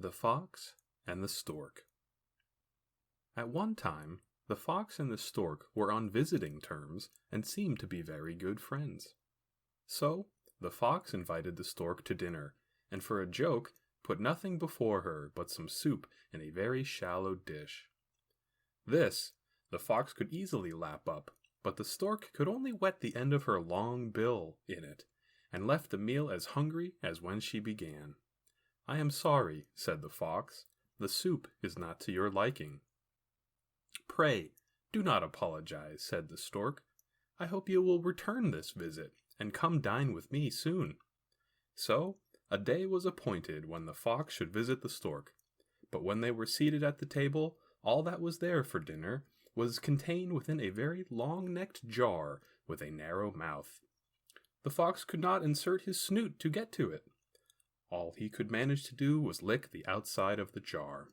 The Fox and the Stork. At one time, the fox and the stork were on visiting terms and seemed to be very good friends. So, the fox invited the stork to dinner, and for a joke, put nothing before her but some soup in a very shallow dish. This, the fox could easily lap up, but the stork could only wet the end of her long bill in it, and left the meal as hungry as when she began. "I am sorry," said the fox, "the soup is not to your liking." "Pray, do not apologize," said the stork. "I hope you will return this visit, and come dine with me soon." So, a day was appointed when the fox should visit the stork. But when they were seated at the table, all that was there for dinner was contained within a very long-necked jar with a narrow mouth. The fox could not insert his snoot to get to it. All he could manage to do was lick the outside of the jar.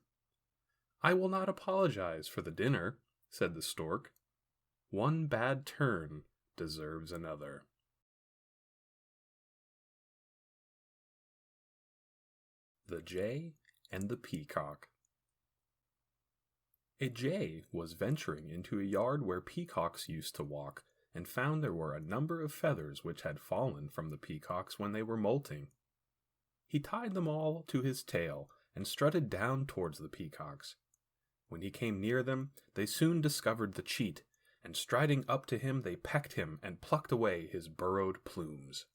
"I will not apologize for the dinner," said the stork. "One bad turn deserves another." The Jay and the Peacock. A jay was venturing into a yard where peacocks used to walk, and found there were a number of feathers which had fallen from the peacocks when they were molting. He tied them all to his tail, and strutted down towards the peacocks. When he came near them, they soon discovered the cheat, and striding up to him they pecked him and plucked away his burrowed plumes.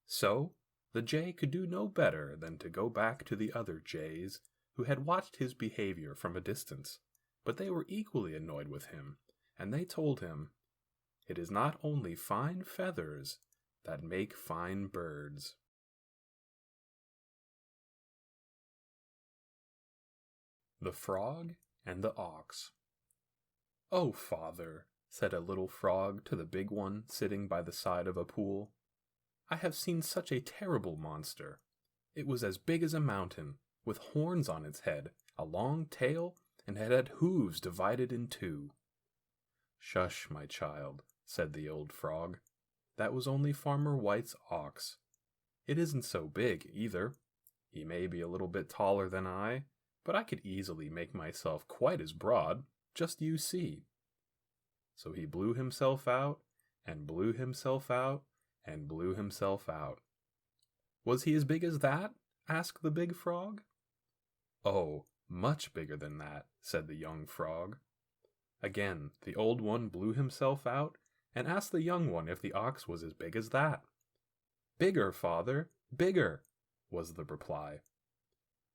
So, the jay could do no better than to go back to the other jays, who had watched his behavior from a distance, but they were equally annoyed with him, and they told him, "It is not only fine feathers that make fine birds." The Frog and the Ox. "Oh, father," said a little frog to the big one sitting by the side of a pool, "I have seen such a terrible monster. It was as big as a mountain, with horns on its head, a long tail, and it had hooves divided in two." "Shush, my child," said the old frog. "That was only Farmer White's ox. It isn't so big, either. He may be a little bit taller than I, but I could easily make myself quite as broad, just you see." So he blew himself out, and blew himself out, and blew himself out. "Was he as big as that?" asked the big frog. "Oh, much bigger than that," said the young frog. Again the old one blew himself out, and asked the young one if the ox was as big as that. "Bigger, father, bigger," was the reply.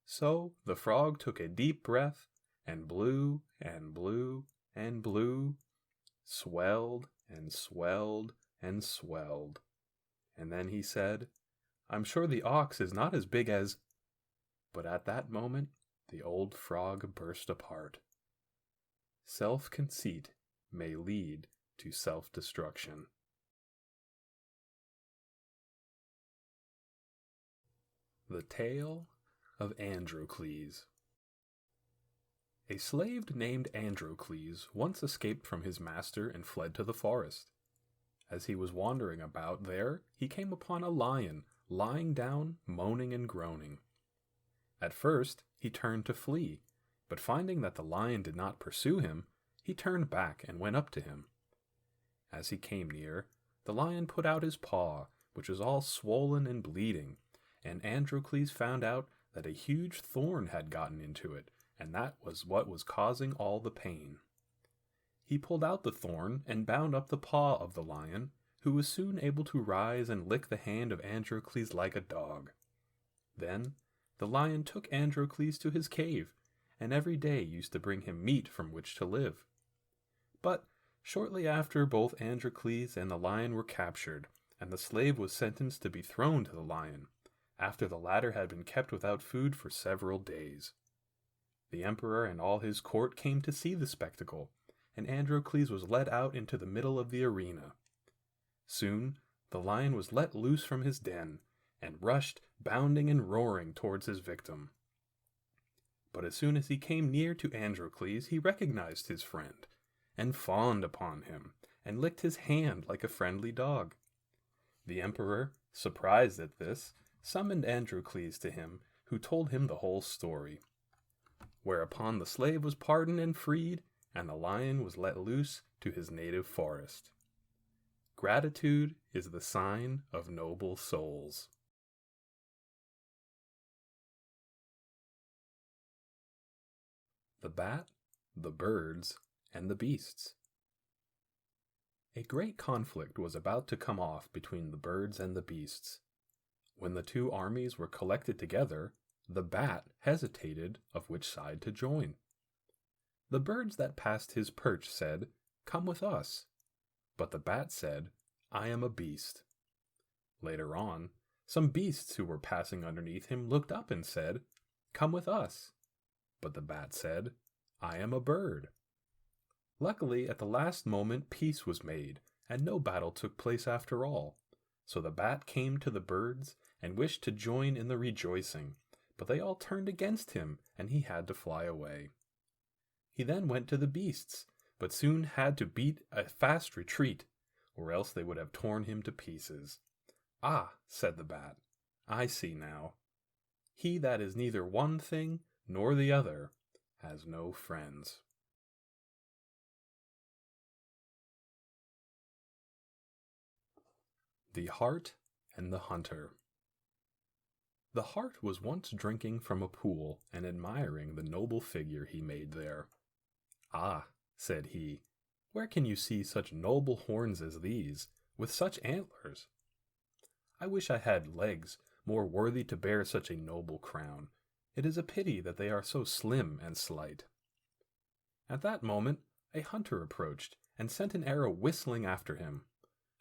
So the frog took a deep breath, and blew, and blew, and blew, swelled, and swelled, and swelled. And then he said, "I'm sure the ox is not as big as—" But at that moment the old frog burst apart. Self-conceit may lead to self-destruction. The Tale of Androcles. A slave named Androcles once escaped from his master and fled to the forest. As he was wandering about there, he came upon a lion lying down, moaning and groaning. At first he turned to flee, but finding that the lion did not pursue him, he turned back and went up to him. As he came near, the lion put out his paw, which was all swollen and bleeding, and Androcles found out that a huge thorn had gotten into it, and that was what was causing all the pain. He pulled out the thorn and bound up the paw of the lion, who was soon able to rise and lick the hand of Androcles like a dog. Then the lion took Androcles to his cave, and every day used to bring him meat from which to live. But shortly after, both Androcles and the lion were captured, and the slave was sentenced to be thrown to the lion, after the latter had been kept without food for several days. The emperor and all his court came to see the spectacle, and Androcles was led out into the middle of the arena. Soon the lion was let loose from his den, and rushed, bounding and roaring, towards his victim. But as soon as he came near to Androcles, he recognized his friend, and fawned upon him, and licked his hand like a friendly dog. The emperor, surprised at this, summoned Androcles to him, who told him the whole story. Whereupon the slave was pardoned and freed, and the lion was let loose to his native forest. Gratitude is the sign of noble souls. The Bat, the Birds, and the Beasts. A great conflict was about to come off between the birds and the beasts. When the two armies were collected together, the Bat hesitated of which side to join. The birds that passed his perch said, "Come with us." But the Bat said, "I am a beast." Later on, some beasts who were passing underneath him looked up and said, "Come with us." But the Bat said, "I am a bird." Luckily, at the last moment, peace was made, and no battle took place after all. So the Bat came to the birds and wished to join in the rejoicing, but they all turned against him, and he had to fly away. He then went to the beasts, but soon had to beat a fast retreat, or else they would have torn him to pieces. "Ah," said the Bat, "I see now. He that is neither one thing nor the other has no friends." The Hart and the Hunter. The Hart was once drinking from a pool and admiring the noble figure he made there. "Ah," said he, "where can you see such noble horns as these, with such antlers? I wish I had legs more worthy to bear such a noble crown. It is a pity that they are so slim and slight." At that moment a hunter approached and sent an arrow whistling after him.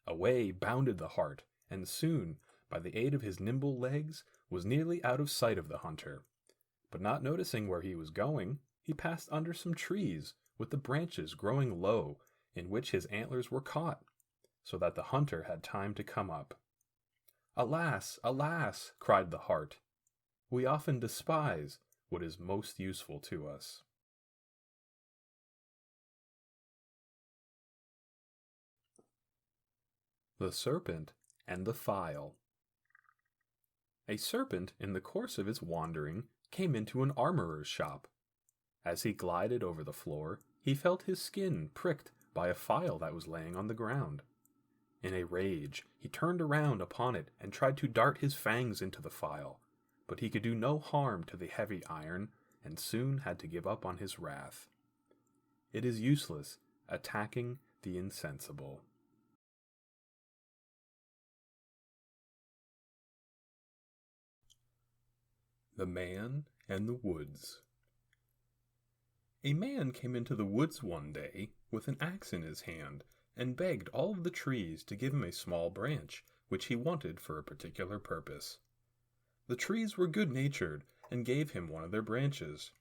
Away bounded the Hart, and soon, by the aid of his nimble legs, was nearly out of sight of the hunter. But not noticing where he was going, he passed under some trees, with the branches growing low, in which his antlers were caught, so that the hunter had time to come up. "Alas, alas!" cried the Hart. "We often despise what is most useful to us." The Serpent and the File. A serpent, in the course of his wandering, came into an armorer's shop. As he glided over the floor, he felt his skin pricked by a file that was laying on the ground. In a rage, he turned around upon it and tried to dart his fangs into the file, but he could do no harm to the heavy iron, and soon had to give up on his wrath. It is useless attacking the insensible. The Man and the Woods. A man came into the woods one day with an axe in his hand, and begged all of the trees to give him a small branch, which he wanted for a particular purpose. The trees were good-natured, and gave him one of their branches.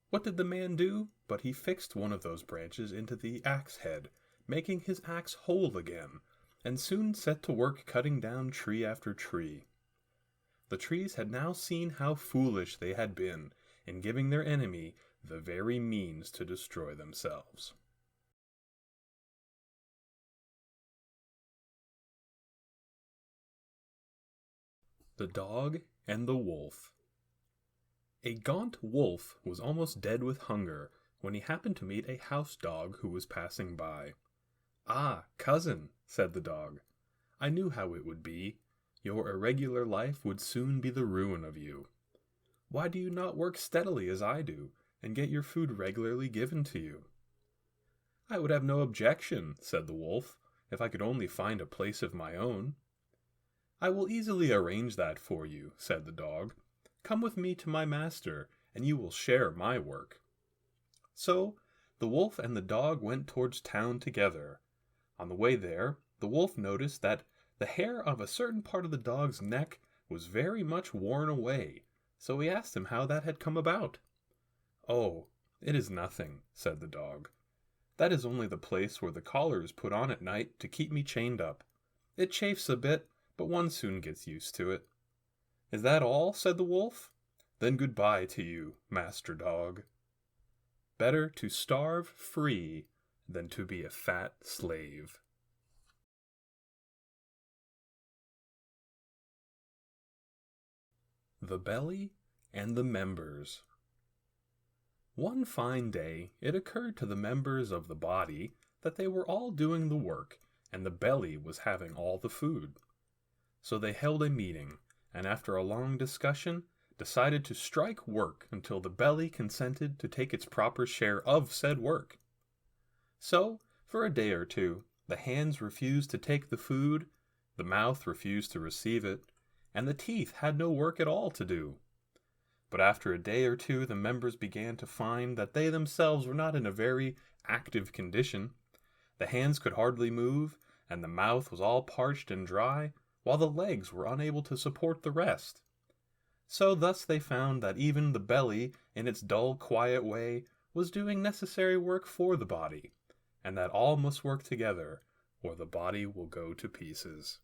What did the man do? But he fixed one of those branches into the axe head, making his axe whole again, and soon set to work cutting down tree after tree. The trees had now seen how foolish they had been in giving their enemy the very means to destroy themselves. The Dog and the Wolf. A gaunt wolf was almost dead with hunger when he happened to meet a house dog who was passing by. "Ah, cousin," said the dog, "I knew how it would be. Your irregular life would soon be the ruin of you. Why do you not work steadily as I do, and get your food regularly given to you?" "I would have no objection," said the wolf, "if I could only find a place of my own." "I will easily arrange that for you," said the dog. "Come with me to my master, and you will share my work." So the wolf and the dog went towards town together. On the way there, the wolf noticed that the hair of a certain part of the dog's neck was very much worn away, so he asked him how that had come about. "Oh, it is nothing," said the dog. "That is only the place where the collar is put on at night to keep me chained up. It chafes a bit, but one soon gets used to it." "Is that all?" said the wolf. "Then goodbye to you, master dog. Better to starve free than to be a fat slave." The Belly and the members. One fine day, it occurred to the members of the body that they were all doing the work, and the belly was having all the food. So they held a meeting, and after a long discussion, decided to strike work until the belly consented to take its proper share of said work. So, for a day or two, the hands refused to take the food, the mouth refused to receive it, and the teeth had no work at all to do. But after a day or two, the members began to find that they themselves were not in a very active condition. The hands could hardly move, and the mouth was all parched and dry, while the legs were unable to support the rest. So thus they found that even the belly, in its dull, quiet way, was doing necessary work for the body, and that all must work together, or the body will go to pieces.